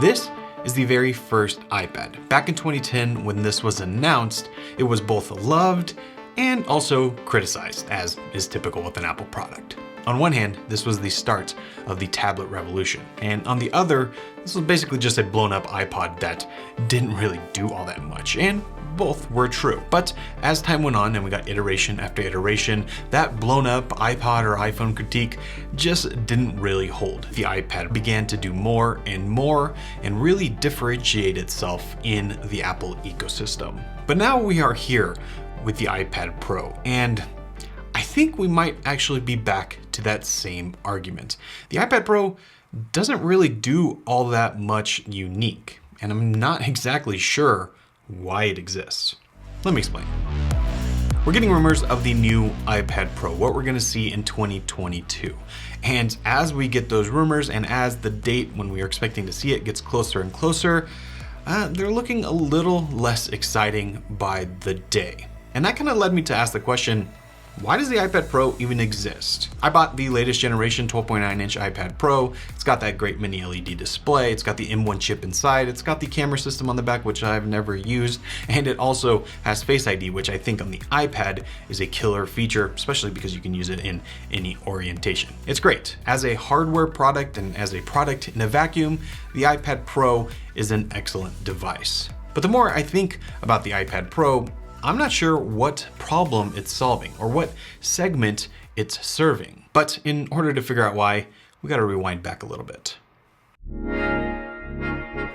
This is the very first iPad. Back in 2010, when this was announced, it was both loved and also criticized, as is typical with an Apple product. On one hand, this was the start of the tablet revolution, and on the other, this was basically just a blown up iPod that didn't really do all that much, and both were true. But as time went on and we got iteration after iteration, that blown up iPod or iPhone critique just didn't really hold. The iPad began to do more and really differentiate itself in the Apple ecosystem. But now we are here with the iPad Pro, and I think we might actually be back to that same argument. The iPad Pro doesn't really do all that much unique, and I'm not exactly sure why it exists. Let me explain. We're getting rumors of the new iPad Pro, what we're gonna see in 2022. And as we get those rumors and as the date when we are expecting to see it gets closer and closer, they're looking a little less exciting by the day. And that kind of led me to ask the question, why does the iPad Pro even exist? I bought the latest generation 12.9-inch iPad Pro. It's got that great mini LED display. It's got the M1 chip inside. It's got the camera system on the back, which I've never used. And it also has Face ID, which I think on the iPad is a killer feature, especially because you can use it in any orientation. It's great. As a hardware product and as a product in a vacuum, the iPad Pro is an excellent device. But the more I think about the iPad Pro, I'm not sure what problem it's solving or what segment it's serving. But in order to figure out why, we gotta rewind back a little bit.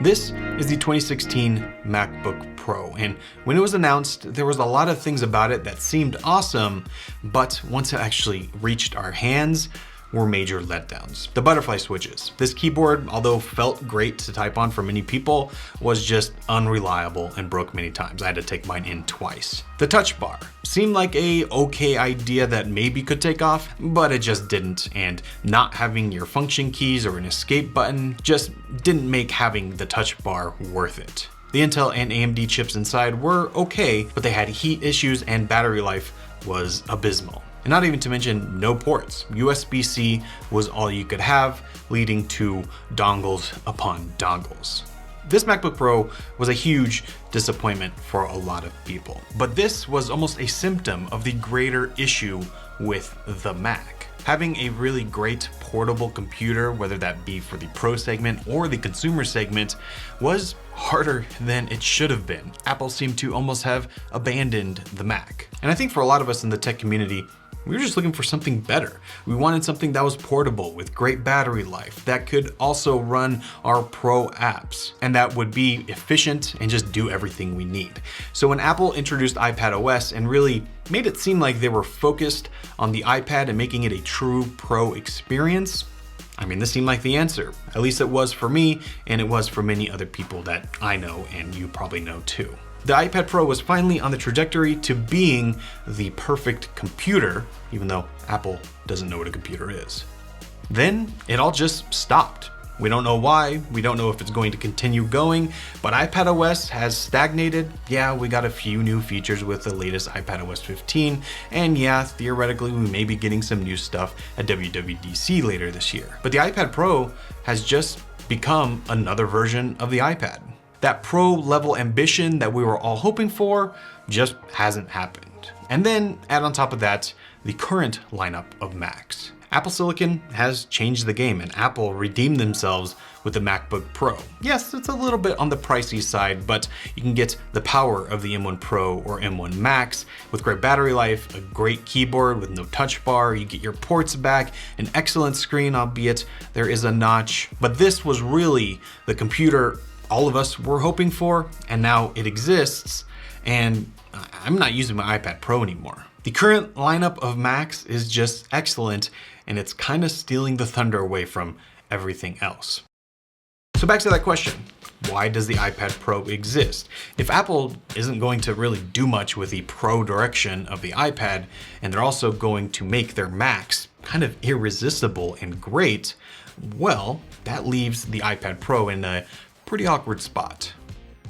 This is the 2016 MacBook Pro, and when it was announced, there was a lot of things about it that seemed awesome, but once it actually reached our hands, were major letdowns. The butterfly switches. This keyboard, although felt great to type on for many people, was just unreliable and broke many times. I had to take mine in twice. The touch bar seemed like a okay idea that maybe could take off, but it just didn't, and not having your function keys or an escape button just didn't make having the touch bar worth it. The Intel and AMD chips inside were okay, but they had heat issues and battery life was abysmal. And not even to mention no ports. USB-C was all you could have, leading to dongles upon dongles. This MacBook Pro was a huge disappointment for a lot of people. But this was almost a symptom of the greater issue with the Mac. Having a really great portable computer, whether that be for the Pro segment or the consumer segment, was harder than it should have been. Apple seemed to almost have abandoned the Mac. And I think for a lot of us in the tech community, we were just looking for something better. We wanted something that was portable with great battery life, that could also run our Pro apps, and that would be efficient and just do everything we need. So when Apple introduced iPadOS and really made it seem like they were focused on the iPad and making it a true Pro experience, I mean, this seemed like the answer. At least it was for me, and it was for many other people that I know and you probably know too. The iPad Pro was finally on the trajectory to being the perfect computer, even though Apple doesn't know what a computer is. Then it all just stopped. We don't know why, we don't know if it's going to continue going, but iPadOS has stagnated. Yeah, we got a few new features with the latest iPadOS 15, and yeah, theoretically we may be getting some new stuff at WWDC later this year. But the iPad Pro has just become another version of the iPad. That Pro level ambition that we were all hoping for just hasn't happened. And then add on top of that, the current lineup of Macs. Apple Silicon has changed the game, and Apple redeemed themselves with the MacBook Pro. Yes, it's a little bit on the pricey side, but you can get the power of the M1 Pro or M1 Max with great battery life, a great keyboard with no touch bar, you get your ports back, an excellent screen, albeit there is a notch. But this was really the computer all of us were hoping for, and now it exists, and I'm not using my iPad Pro anymore. The current lineup of Macs is just excellent, and it's kind of stealing the thunder away from everything else. So back to that question, why does the iPad Pro exist? If Apple isn't going to really do much with the Pro direction of the iPad, and they're also going to make their Macs kind of irresistible and great, well, that leaves the iPad Pro in a pretty awkward spot.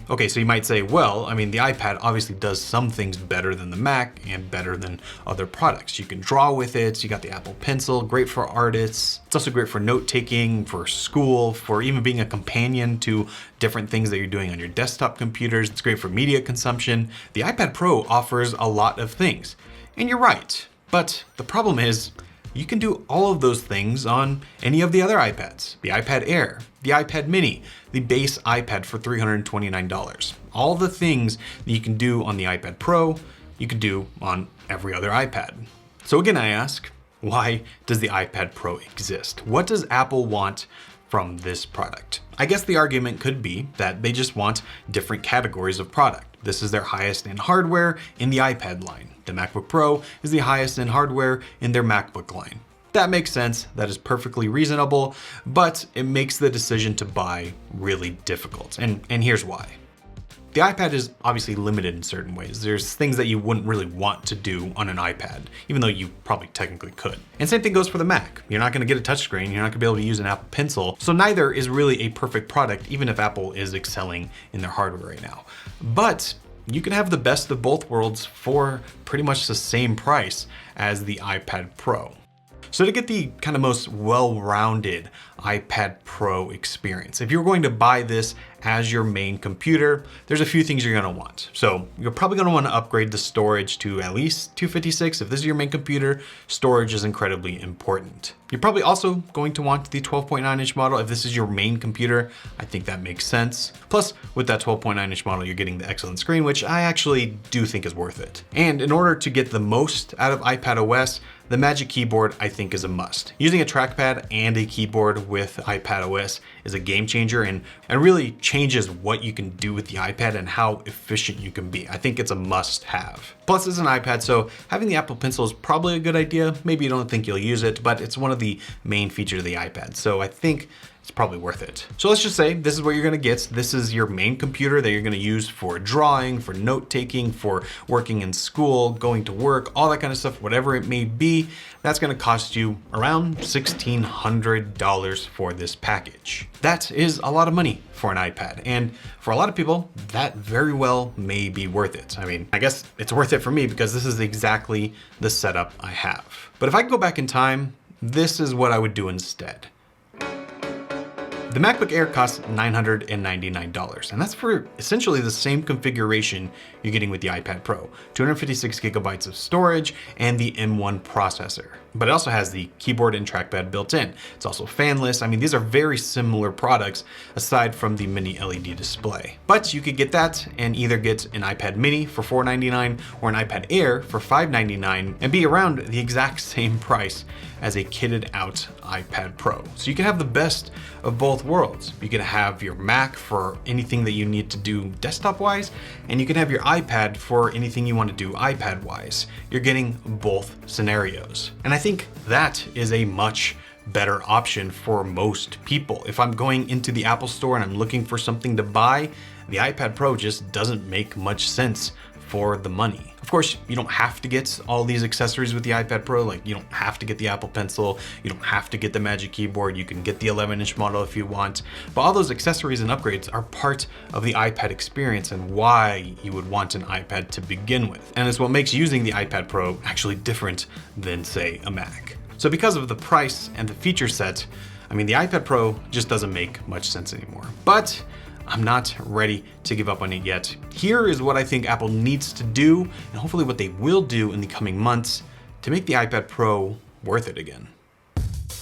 Okay, so you might say, well, I mean, the iPad obviously does some things better than the Mac and better than other products. You can draw with it, you got the Apple Pencil, great for artists. It's also great for note-taking, for school, for even being a companion to different things that you're doing on your desktop computers. It's great for media consumption. The iPad Pro offers a lot of things. And you're right, but the problem is, you can do all of those things on any of the other iPads. The iPad Air, the iPad Mini, the base iPad for $329. All the things that you can do on the iPad Pro, you can do on every other iPad. So again, I ask, why does the iPad Pro exist? What does Apple want from this product? I guess the argument could be that they just want different categories of product. This is their highest end hardware in the iPad line. The MacBook Pro is the highest end hardware in their MacBook line. That makes sense, that is perfectly reasonable, but it makes the decision to buy really difficult. And here's why. The iPad is obviously limited in certain ways. There's things that you wouldn't really want to do on an iPad, even though you probably technically could. And same thing goes for the Mac. You're not gonna get a touchscreen, you're not gonna be able to use an Apple Pencil, so neither is really a perfect product, even if Apple is excelling in their hardware right now. But you can have the best of both worlds for pretty much the same price as the iPad Pro. So to get the kind of most well-rounded iPad Pro experience, if you're going to buy this as your main computer, there's a few things you're gonna want. So you're probably gonna wanna upgrade the storage to at least 256. If this is your main computer, storage is incredibly important. You're probably also going to want the 12.9-inch model. If this is your main computer, I think that makes sense. Plus, with that 12.9-inch model, you're getting the excellent screen, which I actually do think is worth it. And in order to get the most out of iPadOS, the Magic Keyboard, I think, is a must. Using a trackpad and a keyboard with iPadOS is a game changer and really changes what you can do with the iPad and how efficient you can be. I think it's a must have. Plus, it's an iPad, so having the Apple Pencil is probably a good idea. Maybe you don't think you'll use it, but it's one of the main features of the iPad. So I think it's probably worth it. So let's just say this is what you're gonna get. This is your main computer that you're gonna use for drawing, for note-taking, for working in school, going to work, all that kind of stuff, whatever it may be. That's gonna cost you around $1,600 for this package. That is a lot of money for an iPad. And for a lot of people, that very well may be worth it. I mean, I guess it's worth it for me because this is exactly the setup I have. But if I could go back in time, this is what I would do instead. The MacBook Air costs $999, and that's for essentially the same configuration you're getting with the iPad Pro. 256 gigabytes of storage and the M1 processor. But it also has the keyboard and trackpad built in. It's also fanless. I mean, these are very similar products aside from the mini LED display. But you could get that and either get an iPad mini for $499 or an iPad Air for $599 and be around the exact same price as a kitted out iPad Pro. So you can have the best of both worlds. You can have your Mac for anything that you need to do desktop wise, and you can have your iPad for anything you want to do iPad wise. You're getting both scenarios. And I think that is a much better option for most people. If I'm going into the Apple Store and I'm looking for something to buy, the iPad Pro just doesn't make much sense for the money. Of course, you don't have to get all these accessories with the iPad Pro. Like, you don't have to get the Apple Pencil. You don't have to get the Magic Keyboard. You can get the 11-inch model if you want. But all those accessories and upgrades are part of the iPad experience and why you would want an iPad to begin with. And it's what makes using the iPad Pro actually different than, say, a Mac. So because of the price and the feature set, I mean, the iPad Pro just doesn't make much sense anymore. But I'm not ready to give up on it yet. Here is what I think Apple needs to do, and hopefully what they will do in the coming months to make the iPad Pro worth it again.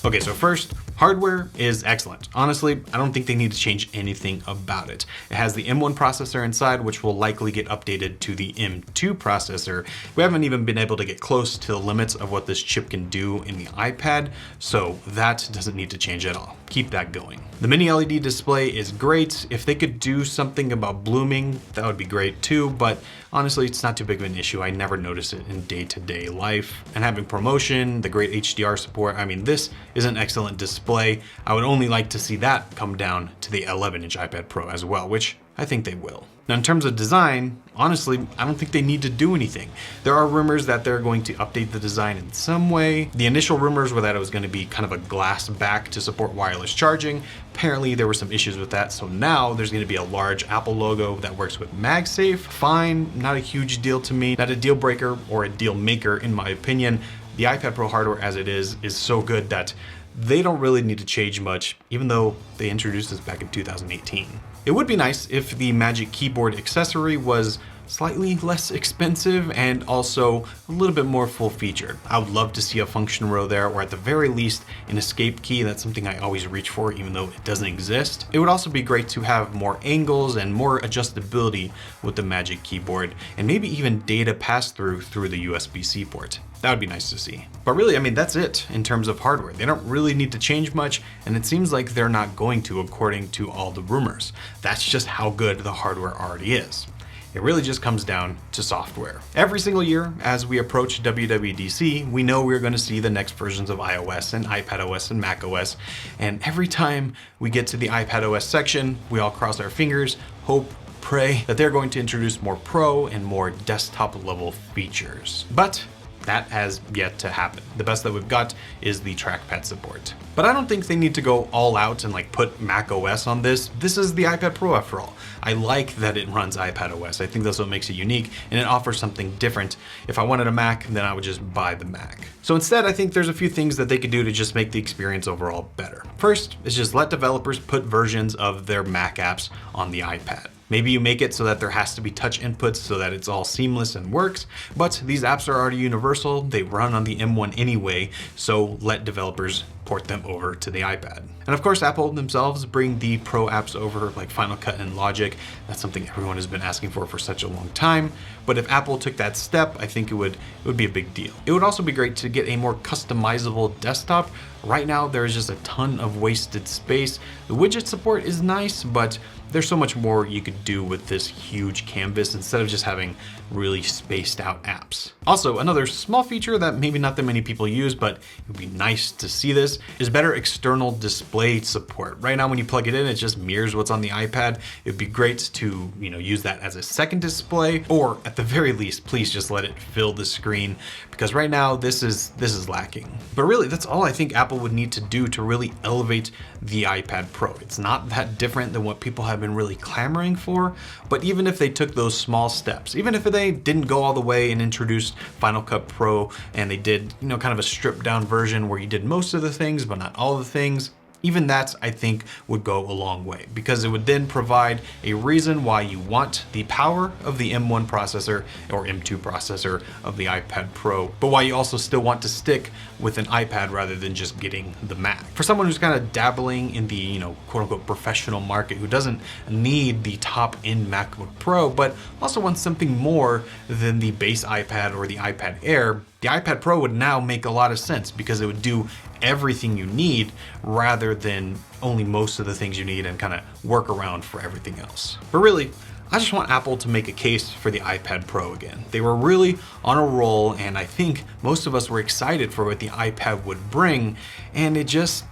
Okay, so first, hardware is excellent. Honestly, I don't think they need to change anything about it. It has the M1 processor inside, which will likely get updated to the M2 processor. We haven't even been able to get close to the limits of what this chip can do in the iPad, so that doesn't need to change at all. Keep that going. The mini LED display is great. If they could do something about blooming, that would be great too, but honestly, it's not too big of an issue. I never notice it in day-to-day life. And having ProMotion, the great HDR support, I mean, this is an excellent display. I would only like to see that come down to the 11-inch iPad Pro as well, which I think they will. Now, in terms of design, honestly, I don't think they need to do anything. There are rumors that they're going to update the design in some way. The initial rumors were that it was going to be kind of a glass back to support wireless charging. Apparently there were some issues with that, so now there's going to be a large Apple logo that works with MagSafe. Fine, not a huge deal to me, not a deal breaker or a deal maker in my opinion. The iPad Pro hardware as it is so good that they don't really need to change much, even though they introduced this back in 2018. It would be nice if the Magic Keyboard accessory was slightly less expensive and also a little bit more full featured. I would love to see a function row there, or at the very least an escape key. That's something I always reach for even though it doesn't exist. It would also be great to have more angles and more adjustability with the Magic Keyboard, and maybe even data pass through the USB-C port. That would be nice to see. But really, I mean, that's it in terms of hardware. They don't really need to change much, and it seems like they're not going to according to all the rumors. That's just how good the hardware already is. It really just comes down to software. Every single year, as we approach WWDC, we know we're going to see the next versions of iOS and iPadOS and macOS. And every time we get to the iPadOS section, we all cross our fingers, hope, pray that they're going to introduce more Pro and more desktop level features. But that has yet to happen. The best that we've got is the trackpad support. But I don't think they need to go all out and like put macOS on this. This is the iPad Pro after all. I like that it runs iPadOS. I think that's what makes it unique, and it offers something different. If I wanted a Mac, then I would just buy the Mac. So instead, I think there's a few things that they could do to just make the experience overall better. First is just let developers put versions of their Mac apps on the iPad. Maybe you make it so that there has to be touch inputs so that it's all seamless and works, but these apps are already universal. They run on the M1 anyway, so let developers port them over to the iPad. And of course, Apple themselves bring the Pro apps over, like Final Cut and Logic. That's something everyone has been asking for such a long time. But if Apple took that step, I think it would be a big deal. It would also be great to get a more customizable desktop. Right now, there's just a ton of wasted space. The widget support is nice, but there's so much more you could do with this huge canvas instead of just having really spaced out apps. Also, another small feature that maybe not that many people use, but it would be nice to see this, is better external display support. Right now, when you plug it in, it just mirrors what's on the iPad. It'd be great to, use that as a second display, or at the very least, please just let it fill the screen, because right now this is lacking. But really, that's all I think Apple would need to do to really elevate the iPad Pro. It's not that different than what people have been really clamoring for, but even if they took those small steps, even if they didn't go all the way and introduced Final Cut Pro and they did, kind of a stripped down version where you did most of the things but not all the things, even that, I think, would go a long way, because it would then provide a reason why you want the power of the M1 processor or M2 processor of the iPad Pro, but why you also still want to stick with an iPad rather than just getting the Mac. For someone who's kind of dabbling in the, quote unquote professional market, who doesn't need the top end MacBook Pro, but also wants something more than the base iPad or the iPad Air, the iPad Pro would now make a lot of sense, because it would do everything you need rather than only most of the things you need and kind of work around for everything else. But really, I just want Apple to make a case for the iPad Pro again. They were really on a roll, and I think most of us were excited for what the iPad would bring, and it just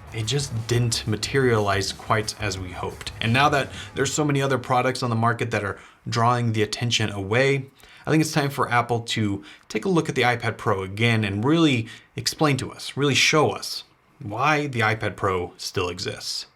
didn't materialize quite as we hoped. And now that there's so many other products on the market that are drawing the attention away, I think it's time for Apple to take a look at the iPad Pro again and really explain to us, really show us why the iPad Pro still exists.